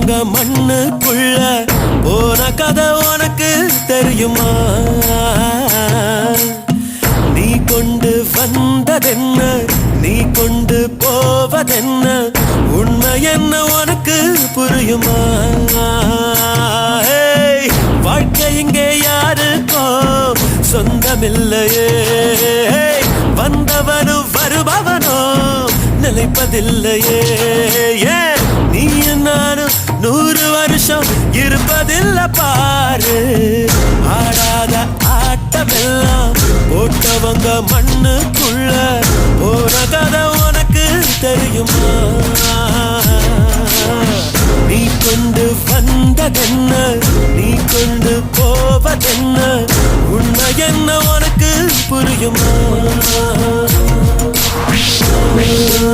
போட்டவங்க மண்ணுக்குள்ள போன கதை உனக்கு தெரியுமா? நீ கொண்டு வந்ததென்ன, நீ கொண்டு போவதென்ன, உண்மை என்ன உனக்கு புரியுமா? வாழ்க்கை இங்கே யாருக்கோ சொந்தமில்லையே, வந்தவனும் வருபவனோ நிலைப்பதில்லையே. ஏன் நீ நானும் 100 வருஷம் இருப்பதில்லை பாரு. ஆடாத ஆட்டமெல்லாம் போட்டவங்க மண்ணுக்குள்ள போன கதை உனக்கு தெரியுமா? நீ கொண்டு வந்ததென்ன,